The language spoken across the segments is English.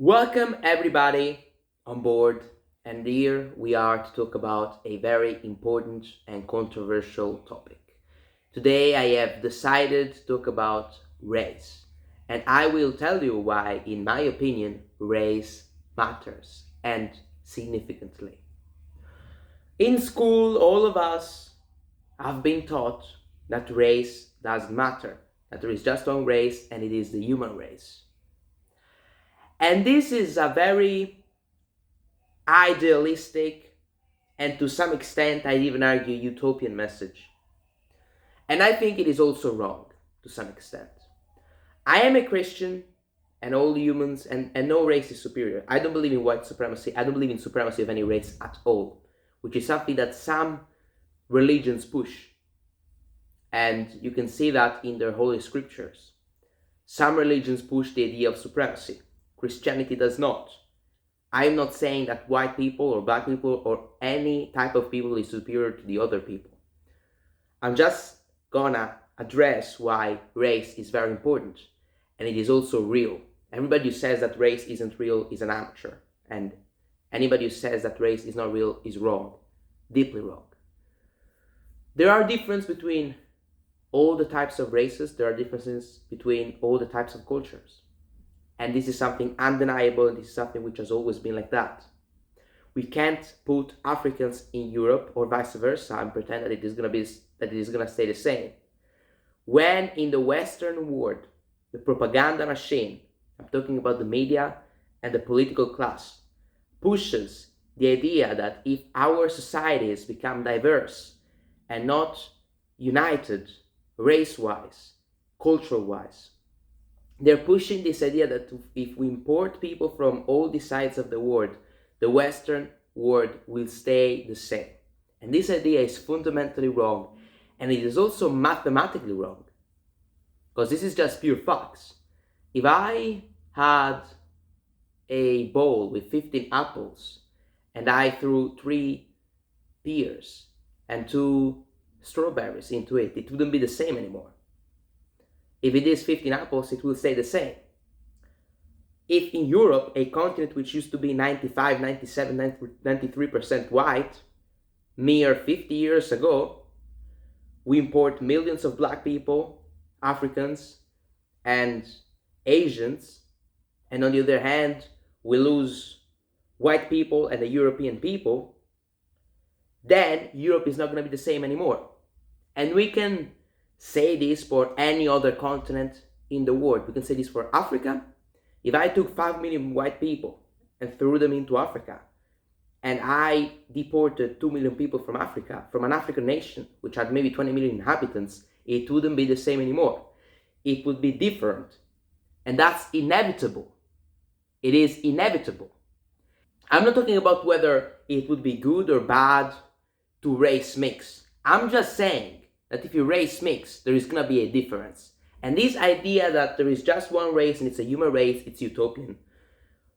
Welcome everybody on board, and here we are to talk about a very important and controversial topic. Today I have decided to talk about race, and I will tell you why, in my opinion, race matters and significantly. In school, all of us have been taught that race doesn't matter, that there is just one race and it is the human race. And this is a very idealistic and to some extent, I'd even argue, utopian message. And I think it is also wrong to some extent. I am a Christian, and all humans, and no race is superior. I don't believe in white supremacy. I don't believe in supremacy of any race at all, which is something that some religions push. And you can see that in their holy scriptures. Some religions push the idea of supremacy. Christianity does not. I'm not saying that white people or black people or any type of people is superior to the other people. I'm just gonna address why race is very important, and it is also real. Everybody who says that race isn't real is an amateur, and anybody who says that race is not real is wrong, deeply wrong. There are differences between all the types of races, there are differences between all the types of cultures. And this is something undeniable, and this is something which has always been like that. We can't put Africans in Europe or vice versa and pretend that it is gonna stay the same. When in the Western world, the propaganda machine, I'm talking about the media and the political class, pushes the idea that if our societies become diverse and not united race-wise, cultural-wise, they're pushing this idea that if we import people from all the sides of the world, the Western world will stay the same. And this idea is fundamentally wrong, and it is also mathematically wrong, because this is just pure facts. If I had a bowl with 15 apples, and I threw 3 pears and 2 strawberries into it, it wouldn't be the same anymore. If it is 15 apples, it will stay the same. If in Europe, a continent which used to be 95, 97, 93% white, mere 50 years ago, we import millions of black people, Africans, and Asians, and on the other hand, we lose white people and the European people, then Europe is not going to be the same anymore. And we can say this for any other continent in the world. We can say this for Africa. If I took 5 million white people and threw them into Africa, and I deported 2 million people from Africa, from an African nation, which had maybe 20 million inhabitants, it wouldn't be the same anymore. It would be different. And that's inevitable. It is inevitable. I'm not talking about whether it would be good or bad to race mix. I'm just saying that if you race mix, there is going to be a difference. And this idea that there is just one race and it's a human race, it's utopian.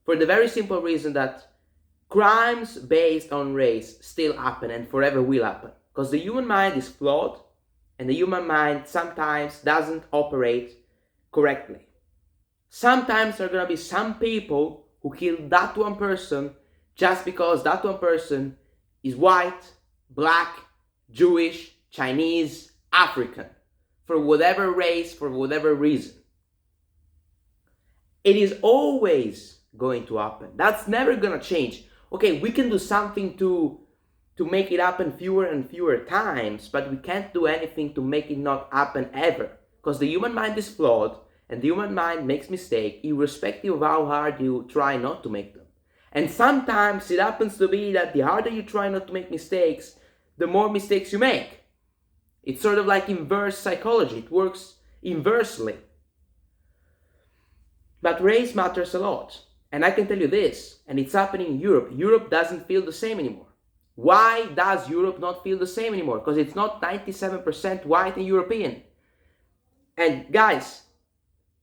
For the very simple reason that crimes based on race still happen and forever will happen. Because the human mind is flawed, and the human mind sometimes doesn't operate correctly. Sometimes there are going to be some people who kill that one person just because that one person is white, black, Jewish, Chinese, African, for whatever race, for whatever reason. It is always going to happen. That's never going to change. Okay, we can do something to make it happen fewer and fewer times, but we can't do anything to make it not happen ever. Because the human mind is flawed, and the human mind makes mistakes, irrespective of how hard you try not to make them. And sometimes it happens to be that the harder you try not to make mistakes, the more mistakes you make. It's sort of like inverse psychology. It works inversely. But race matters a lot. And I can tell you this, and it's happening in Europe. Europe doesn't feel the same anymore. Why does Europe not feel the same anymore? Because it's not 97% white and European. And guys,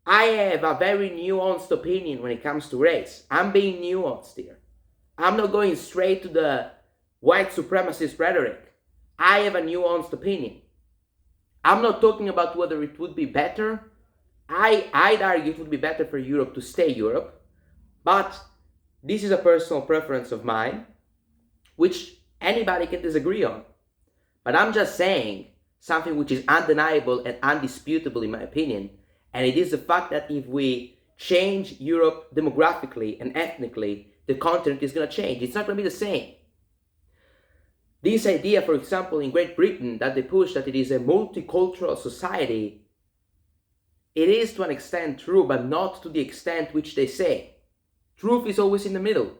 I have a very nuanced opinion when it comes to race. I'm being nuanced here. I'm not going straight to the white supremacist rhetoric. I have a nuanced opinion. I'm not talking about whether it would be better. I'd argue it would be better for Europe to stay Europe. But this is a personal preference of mine, which anybody can disagree on. But I'm just saying something which is undeniable and undisputable in my opinion, and it is the fact that if we change Europe demographically and ethnically, the continent is going to change. It's not going to be the same. This idea, for example, in Great Britain, that they push that it is a multicultural society, it is to an extent true, but not to the extent which they say. Truth is always in the middle.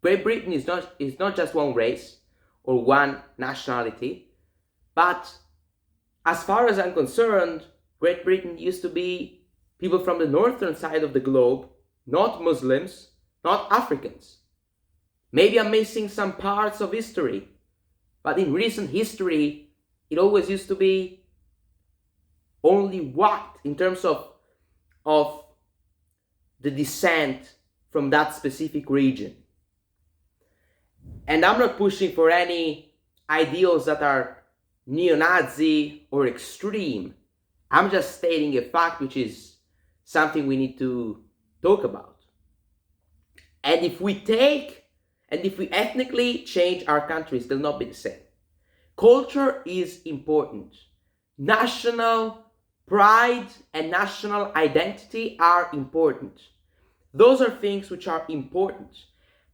Great Britain is not just one race or one nationality, but as far as I'm concerned, Great Britain used to be people from the northern side of the globe, not Muslims, not Africans. Maybe I'm missing some parts of history, but in recent history, it always used to be only white in terms of the descent from that specific region. And I'm not pushing for any ideals that are neo-Nazi or extreme. I'm just stating a fact which is something we need to talk about. And if we ethnically change our countries, they'll not be the same. Culture is important. National pride and national identity are important. Those are things which are important.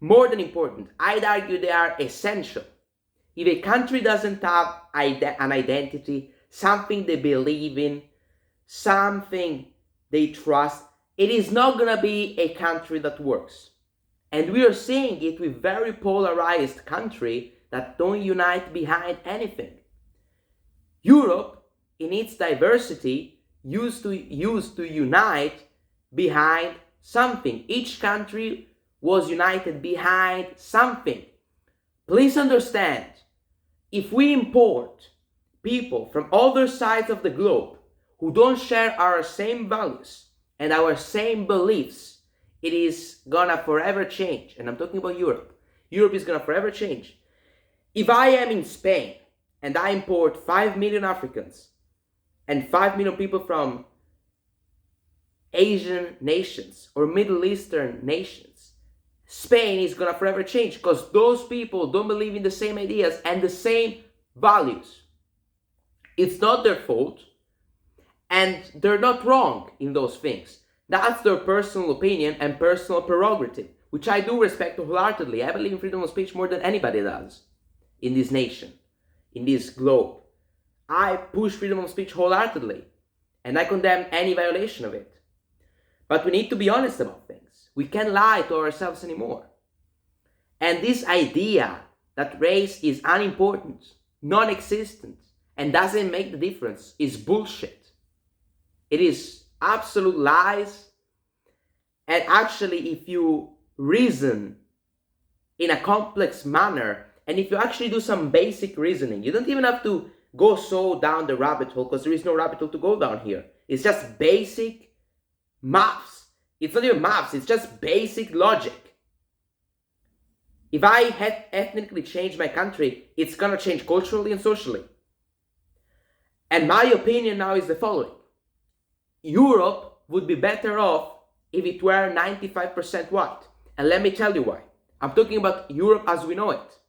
More than important, I'd argue they are essential. If a country doesn't have an identity, something they believe in, something they trust, it is not going to be a country that works. And we are seeing it with very polarized countries that don't unite behind anything. Europe, in its diversity, used to unite behind something. Each country was united behind something. Please understand, if we import people from other sides of the globe who don't share our same values and our same beliefs, it is gonna forever change. And I'm talking about Europe. Europe is gonna forever change. If I am in Spain and I import 5 million Africans and 5 million people from Asian nations or Middle Eastern nations, Spain is gonna forever change because those people don't believe in the same ideas and the same values. It's not their fault, and they're not wrong in those things. That's their personal opinion and personal prerogative, which I do respect wholeheartedly. I believe in freedom of speech more than anybody does in this nation, in this globe. I push freedom of speech wholeheartedly, and I condemn any violation of it. But we need to be honest about things. We can't lie to ourselves anymore. And this idea that race is unimportant, non-existent, and doesn't make the difference is bullshit. It is absolute lies. And actually, if you reason in a complex manner, and if you actually do some basic reasoning, you don't even have to go so down the rabbit hole, because there is no rabbit hole to go down here. It's just basic maths. It's not even maths, it's just basic logic. If I had ethnically changed my country, it's gonna change culturally and socially. And my opinion now is the following. Europe would be better off if it were 95% white. And let me tell you why. I'm talking about Europe as we know it.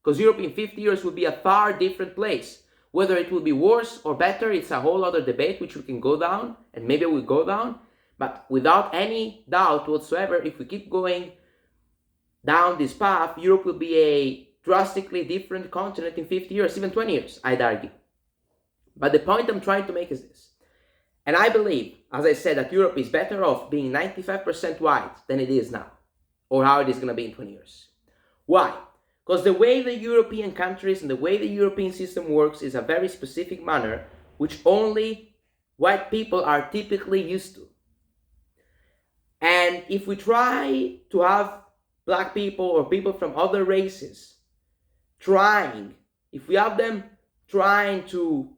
Because Europe in 50 years will be a far different place. Whether it will be worse or better, it's a whole other debate which we can go down, and maybe we'll go down. But without any doubt whatsoever, if we keep going down this path, Europe will be a drastically different continent in 50 years, even 20 years, I'd argue. But the point I'm trying to make is this. And I believe, as I said, that Europe is better off being 95% white than it is now, or how it is going to be in 20 years. Why? Because the way the European countries and the way the European system works is a very specific manner which only white people are typically used to. And if we try to have black people or people from other races if we have them trying to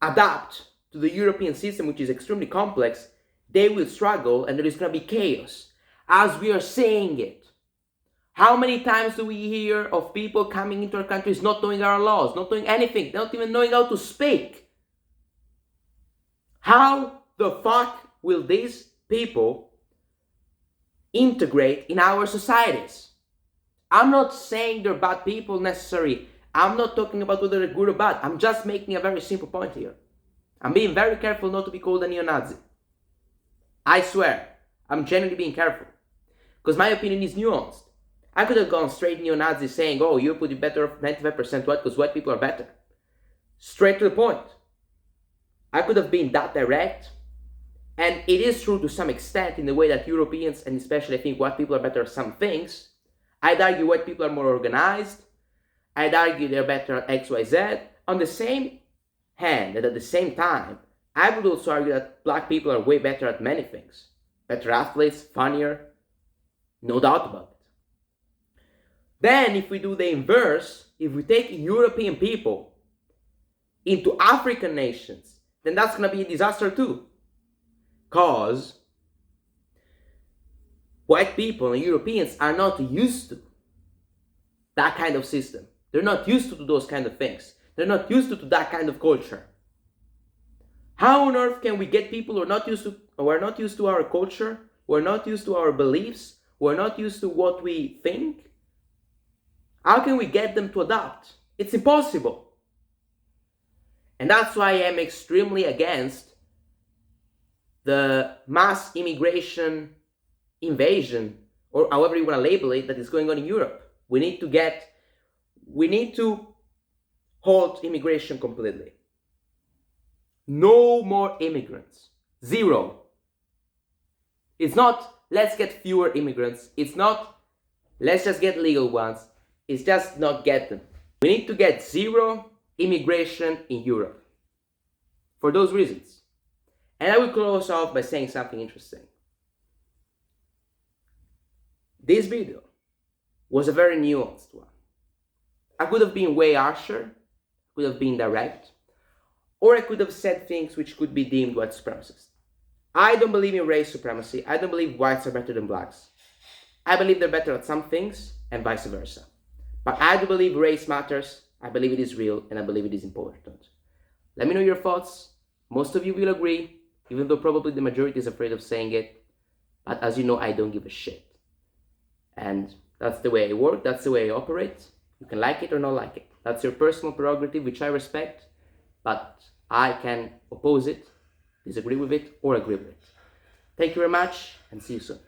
adapt to the European system, which is extremely complex, they will struggle and there is going to be chaos, as we are seeing it. How many times do we hear of people coming into our countries not knowing our laws, not knowing anything, not even knowing how to speak? How the fuck will these people integrate in our societies. I'm not saying they're bad people necessarily. I'm not talking about whether they're good or bad. I'm just making a very simple point here. I'm being very careful not to be called a neo-Nazi. I swear, I'm genuinely being careful. Because my opinion is nuanced. I could have gone straight neo-Nazi saying, oh, Europe would be better off 95% white because white people are better. Straight to the point. I could have been that direct. And it is true to some extent in the way that Europeans, and especially I think white people are better at some things. I'd argue white people are more organized. I'd argue they're better at X, Y, Z. On the same hand, and at the same time, I would also argue that black people are way better at many things. Better athletes, funnier, no doubt about it. Then if we do the inverse, if we take European people into African nations, then that's going to be a disaster too. Because white people and Europeans are not used to that kind of system. They're not used to those kind of things. They're not used to that kind of culture. How on earth can we get people who are not used to our culture, who are not used to our beliefs, who are not used to what we think? How can we get them to adapt? It's impossible. And that's why I am extremely against the mass immigration invasion, or however you want to label it, that is going on in Europe. We need to halt immigration completely. No more immigrants. Zero. It's not let's get fewer immigrants. It's not let's just get legal ones. It's just not get them. We need to get zero immigration in Europe. For those reasons. And I will close off by saying something interesting. This video was a very nuanced one. I could have been way harsher, could have been direct, or I could have said things which could be deemed white supremacist. I don't believe in race supremacy. I don't believe whites are better than blacks. I believe they're better at some things and vice versa. But I do believe race matters. I believe it is real and I believe it is important. Let me know your thoughts. Most of you will agree, even though probably the majority is afraid of saying it. But as you know, I don't give a shit. And that's the way I work. That's the way I operate. You can like it or not like it. That's your personal prerogative, which I respect. But I can oppose it, disagree with it, or agree with it. Thank you very much, and see you soon.